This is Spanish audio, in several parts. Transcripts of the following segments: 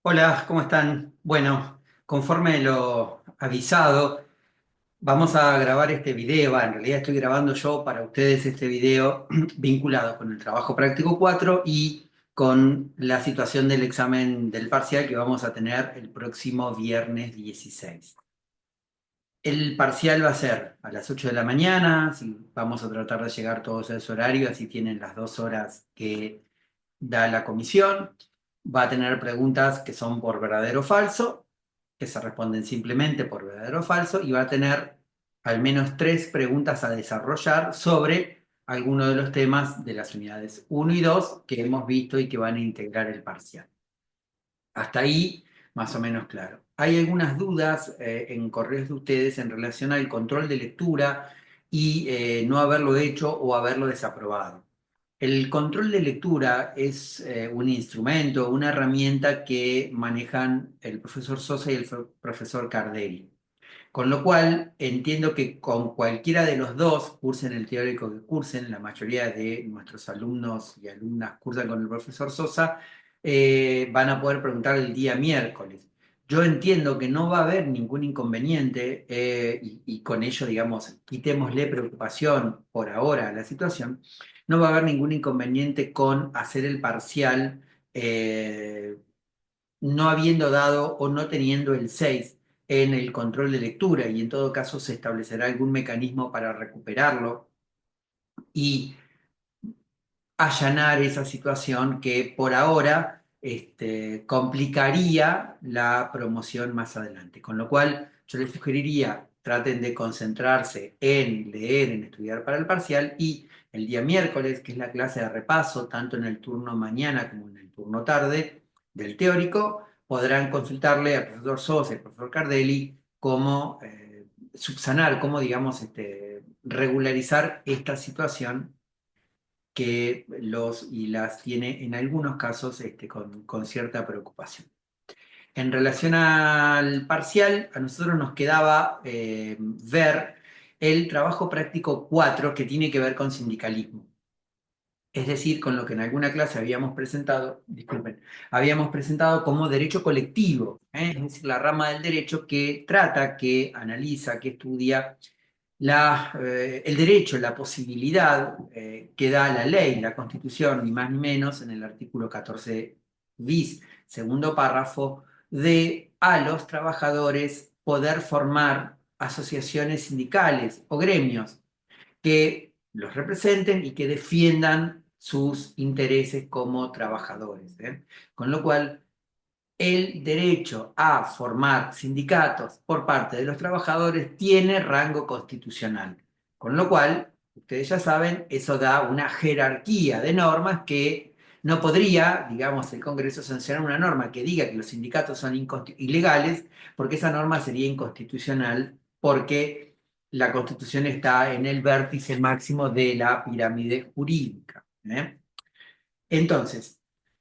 Hola, ¿cómo están? Bueno, conforme lo avisado, vamos a grabar este video. En realidad estoy grabando yo para ustedes este video vinculado con el trabajo práctico 4 y con la situación del examen del parcial que vamos a tener el próximo viernes 16. El parcial va a ser a las 8 de la mañana, vamos a tratar de llegar todos a ese horario, así tienen las 2 horas que da la comisión. Va a tener preguntas que son por verdadero o falso, que se responden simplemente por verdadero o falso, y va a tener al menos 3 preguntas a desarrollar sobre alguno de los temas de las unidades 1 y 2 que hemos visto y que van a integrar el parcial. Hasta ahí, más o menos claro. Hay algunas dudas en correos de ustedes en relación al control de lectura y no haberlo hecho o haberlo desaprobado. El control de lectura es un instrumento, una herramienta que manejan el profesor Sosa y el profesor Cardelli. Con lo cual, entiendo que con cualquiera de los dos, cursen el teórico que cursen, la mayoría de nuestros alumnos y alumnas cursan con el profesor Sosa, van a poder preguntar el día miércoles. Yo entiendo que no va a haber ningún inconveniente y con ello, digamos, quitémosle preocupación por ahora a la situación. No va a haber ningún inconveniente con hacer el parcial eh, no habiendo dado o no teniendo el 6 en el control de lectura y en todo caso se establecerá algún mecanismo para recuperarlo y allanar esa situación que por ahora complicaría la promoción más adelante. Con lo cual yo les sugeriría traten de concentrarse en leer, en estudiar para el parcial y el día miércoles, que es la clase de repaso, tanto en el turno mañana como en el turno tarde del teórico, podrán consultarle al profesor Sosa y al profesor Cardelli cómo subsanar, cómo, digamos, regularizar esta situación que los y las tiene en algunos casos con cierta preocupación. En relación al parcial, a nosotros nos quedaba ver el trabajo práctico 4 que tiene que ver con sindicalismo. Es decir, con lo que en alguna clase habíamos presentado, disculpen, habíamos presentado como derecho colectivo, es decir, la rama del derecho que trata, que analiza, que estudia el derecho, la posibilidad que da la ley, la Constitución, ni más ni menos, en el artículo 14 bis, segundo párrafo, de a los trabajadores poder formar asociaciones sindicales o gremios que los representen y que defiendan sus intereses como trabajadores. Con lo cual, el derecho a formar sindicatos por parte de los trabajadores tiene rango constitucional, con lo cual, ustedes ya saben, eso da una jerarquía de normas que no podría, digamos, el Congreso sancionar una norma que diga que los sindicatos son ilegales, porque esa norma sería inconstitucional, porque la Constitución está en el vértice máximo de la pirámide jurídica. Entonces,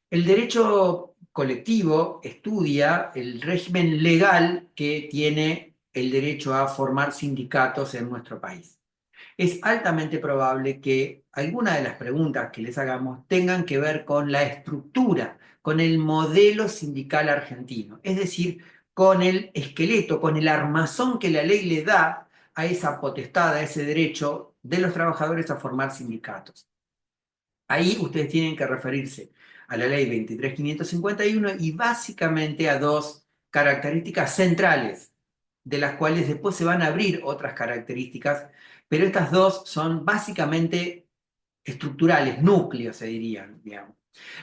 el derecho colectivo estudia el régimen legal que tiene el derecho a formar sindicatos en nuestro país. Es altamente probable que algunas de las preguntas que les hagamos tengan que ver con la estructura, con el modelo sindical argentino, es decir, con el esqueleto, con el armazón que la ley le da a esa potestad, a ese derecho de los trabajadores a formar sindicatos. Ahí ustedes tienen que referirse a la ley 23.551 y básicamente a dos características centrales, de las cuales después se van a abrir otras características, pero estas dos son básicamente estructurales, núcleos se dirían, digamos.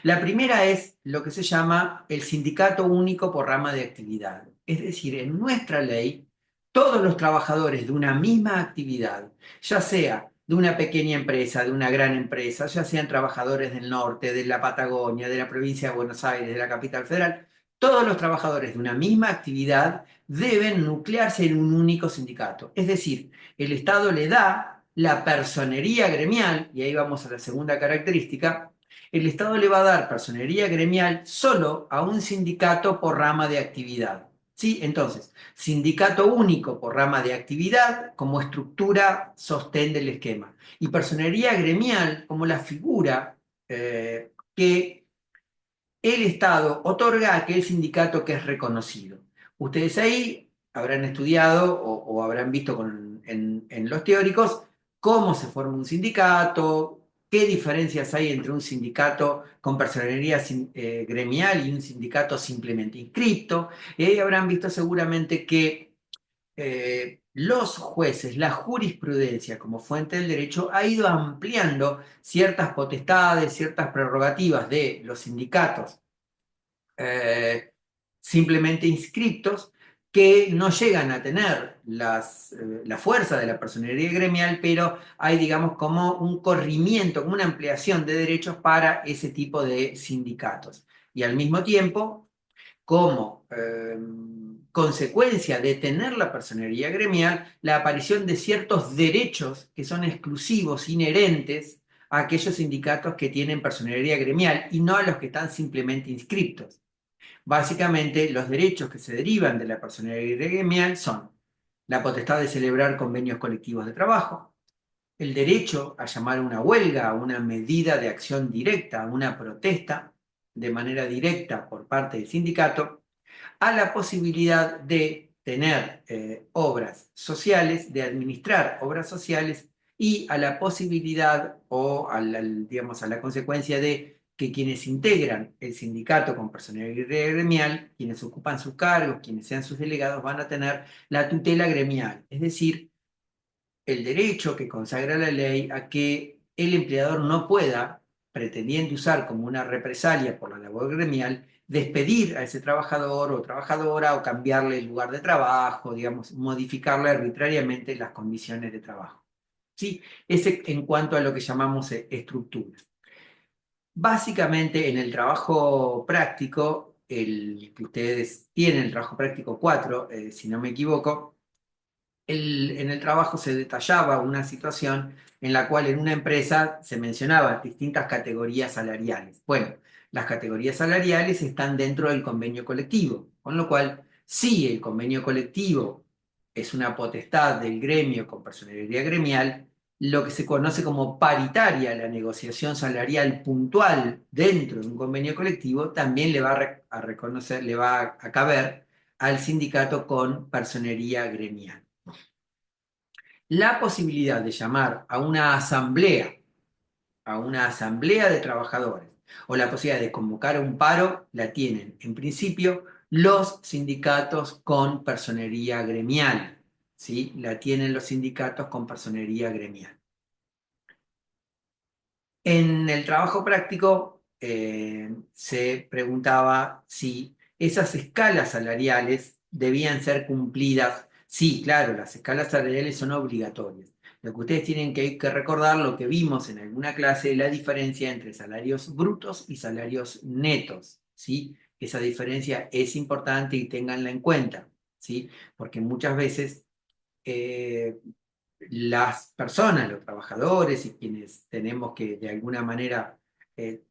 La primera es lo que se llama el sindicato único por rama de actividad. Es decir, en nuestra ley, todos los trabajadores de una misma actividad, ya sea de una pequeña empresa, de una gran empresa, ya sean trabajadores del norte, de la Patagonia, de la provincia de Buenos Aires, de la capital federal, todos los trabajadores de una misma actividad deben nuclearse en un único sindicato. Es decir, el Estado le da la personería gremial, y ahí vamos a la segunda característica, el Estado le va a dar personería gremial solo a un sindicato por rama de actividad. ¿Sí? Entonces, sindicato único por rama de actividad como estructura sostén del esquema. Y personería gremial como la figura que el Estado otorga a aquel sindicato que es reconocido. Ustedes ahí habrán estudiado o habrán visto en los teóricos cómo se forma un sindicato, qué diferencias hay entre un sindicato con personería gremial y un sindicato simplemente inscripto. Y ahí habrán visto seguramente que los jueces, la jurisprudencia como fuente del derecho ha ido ampliando ciertas potestades, ciertas prerrogativas de los sindicatos simplemente inscriptos que no llegan a tener la fuerza de la personería gremial, pero hay, digamos, como un corrimiento, como una ampliación de derechos para ese tipo de sindicatos. Y al mismo tiempo, como consecuencia de tener la personería gremial, la aparición de ciertos derechos que son exclusivos, inherentes a aquellos sindicatos que tienen personería gremial y no a los que están simplemente inscriptos. Básicamente, los derechos que se derivan de la personería gremial son la potestad de celebrar convenios colectivos de trabajo, el derecho a llamar a una huelga, a una medida de acción directa, a una protesta de manera directa por parte del sindicato, a la posibilidad de tener obras sociales, de administrar obras sociales y a la posibilidad o digamos, a la consecuencia de que quienes integran el sindicato con personalidad gremial, quienes ocupan sus cargos, quienes sean sus delegados, van a tener la tutela gremial, es decir, el derecho que consagra la ley a que el empleador no pueda, pretendiendo usar como una represalia por la labor gremial, despedir a ese trabajador o trabajadora o cambiarle el lugar de trabajo, digamos, modificarle arbitrariamente las condiciones de trabajo. ¿Sí? Ese en cuanto a lo que llamamos estructura. Básicamente en el trabajo práctico, el que ustedes tienen, el trabajo práctico 4, si no me equivoco, en el trabajo se detallaba una situación en la cual en una empresa se mencionaban distintas categorías salariales. Bueno, las categorías salariales están dentro del convenio colectivo, con lo cual, si el convenio colectivo es una potestad del gremio con personalidad gremial, lo que se conoce como paritaria, la negociación salarial puntual dentro de un convenio colectivo, también le va a reconocer, le va a caber al sindicato con personería gremial. La posibilidad de llamar a una asamblea de trabajadores, o la posibilidad de convocar a un paro, la tienen en principio los sindicatos con personería gremial, ¿sí? La tienen los sindicatos con personería gremial. En el trabajo práctico se preguntaba si esas escalas salariales debían ser cumplidas. Sí, claro, las escalas salariales son obligatorias. Lo que ustedes tienen que recordar, lo que vimos en alguna clase, la diferencia entre salarios brutos y salarios netos, ¿sí? Esa diferencia es importante y ténganla en cuenta, ¿sí? Porque muchas veces eh, las personas, los trabajadores y quienes tenemos que de alguna manera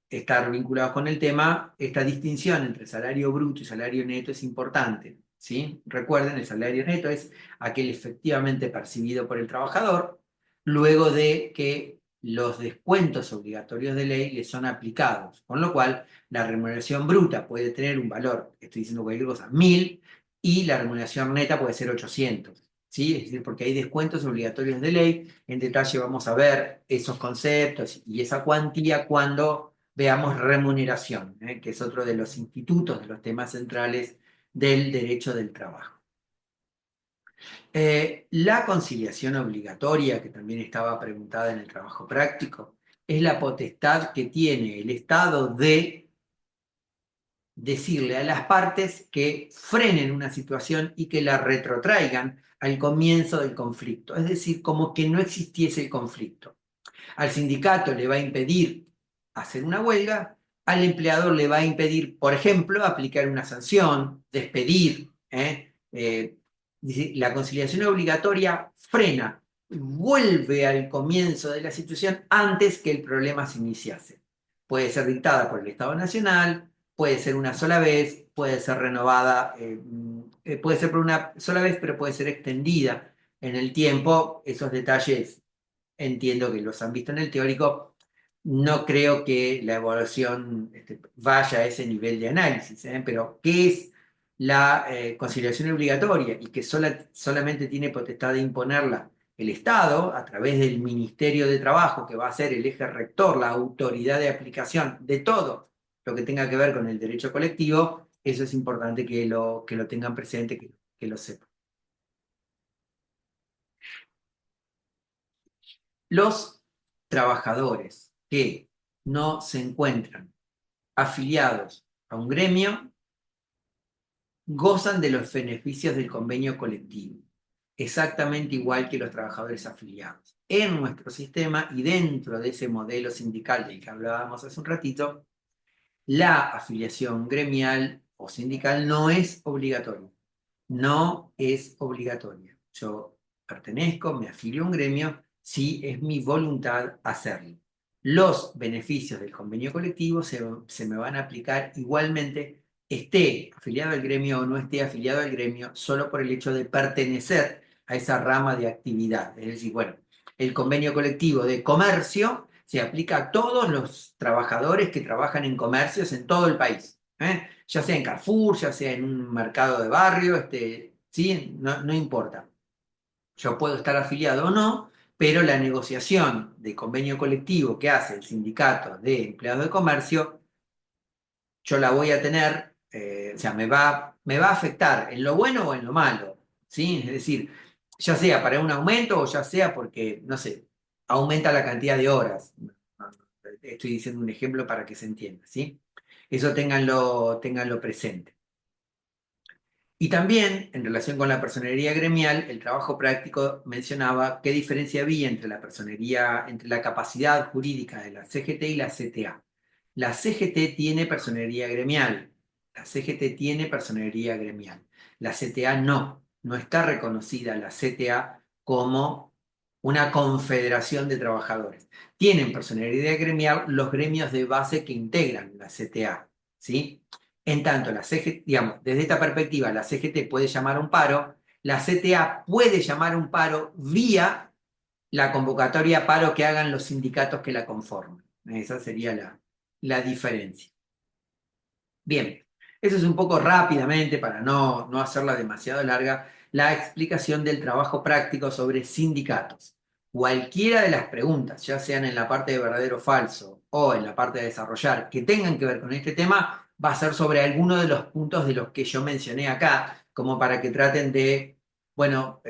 estar vinculados con el tema, esta distinción entre salario bruto y salario neto es importante, ¿sí? Recuerden, el salario neto es aquel efectivamente percibido por el trabajador luego de que los descuentos obligatorios de ley le son aplicados, con lo cual la remuneración bruta puede tener un valor, estoy diciendo cualquier cosa, 1000, y la remuneración neta puede ser 800. ¿Sí? Es decir, porque hay descuentos obligatorios de ley. En detalle vamos a ver esos conceptos y esa cuantía cuando veamos remuneración, que es otro de los institutos, de los temas centrales del derecho del trabajo. La conciliación obligatoria, que también estaba preguntada en el trabajo práctico, es la potestad que tiene el Estado de decirle a las partes que frenen una situación y que la retrotraigan al comienzo del conflicto, es decir, como que no existiese el conflicto. Al sindicato le va a impedir hacer una huelga, al empleador le va a impedir, por ejemplo, aplicar una sanción, despedir. La conciliación obligatoria frena, vuelve al comienzo de la situación antes que el problema se iniciase. Puede ser dictada por el Estado Nacional, puede ser una sola vez, puede ser renovada, puede ser por una sola vez, pero puede ser extendida en el tiempo. Esos detalles entiendo que los han visto en el teórico. no creo que la evaluación vaya a ese nivel de análisis, ¿eh? Pero ¿qué es la conciliación obligatoria? Y que solamente tiene potestad de imponerla el Estado a través del Ministerio de Trabajo, que va a ser el eje rector, la autoridad de aplicación de todo lo que tenga que ver con el derecho colectivo. Eso es importante que lo tengan presente, que lo sepan. Los trabajadores que no se encuentran afiliados a un gremio gozan de los beneficios del convenio colectivo, exactamente igual que los trabajadores afiliados. En nuestro sistema y dentro de ese modelo sindical del que hablábamos hace un ratito, la afiliación gremial o sindical no es obligatoria. No es obligatoria. Yo pertenezco, me afilio a un gremio, si es mi voluntad hacerlo. Los beneficios del convenio colectivo se me van a aplicar igualmente, esté afiliado al gremio o no esté afiliado al gremio, solo por el hecho de pertenecer a esa rama de actividad. Es decir, bueno, el convenio colectivo de comercio se aplica a todos los trabajadores que trabajan en comercios en todo el país. Ya sea en Carrefour, ya sea en un mercado de barrio, ¿sí? No importa. Yo puedo estar afiliado o no, pero la negociación de convenio colectivo que hace el sindicato de empleados de comercio, yo la voy a tener, o sea, me va a afectar en lo bueno o en lo malo, ¿sí? Es decir, ya sea para un aumento o ya sea porque, no sé, aumenta la cantidad de horas. Estoy diciendo un ejemplo para que se entienda, ¿sí? Eso ténganlo presente. Y también, en relación con la personería gremial, el trabajo práctico mencionaba qué diferencia había entre la personería, entre la capacidad jurídica de la CGT y la CTA. La CGT tiene personería gremial. La CGT tiene personería gremial. La CTA no está reconocida la CTA como una confederación de trabajadores. Tienen personería gremial los gremios de base que integran la CTA, ¿sí? En tanto, la CGT, digamos, desde esta perspectiva, la CGT puede llamar a un paro, la CTA puede llamar a un paro vía la convocatoria a paro que hagan los sindicatos que la conforman. Esa sería la diferencia. Bien, eso es un poco rápidamente, para no hacerla demasiado larga, la explicación del trabajo práctico sobre sindicatos. Cualquiera de las preguntas, ya sean en la parte de verdadero o falso o en la parte de desarrollar, que tengan que ver con este tema, va a ser sobre alguno de los puntos de los que yo mencioné acá, como para que traten de, bueno,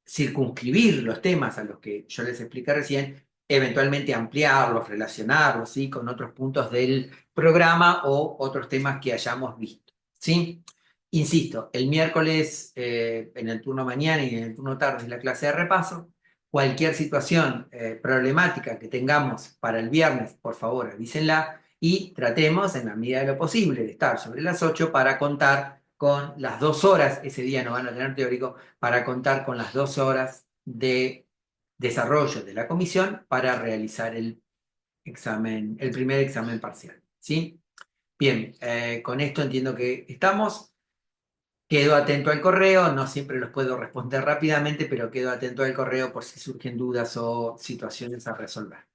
circunscribir los temas a los que yo les expliqué recién, eventualmente ampliarlos, relacionarlos, ¿sí? Con otros puntos del programa o otros temas que hayamos visto, ¿sí? Insisto, el miércoles en el turno mañana y en el turno tarde es la clase de repaso. Cualquier situación problemática que tengamos para el viernes, por favor, avísenla y tratemos en la medida de lo posible de estar sobre las 8 para contar con las 2 horas, ese día no van a tener teórico, para contar con las 2 horas de desarrollo de la comisión para realizar el examen, el primer examen parcial, ¿sí? Bien, con esto entiendo que estamos. Quedo atento al correo, no siempre los puedo responder rápidamente, pero quedo atento al correo por si surgen dudas o situaciones a resolver.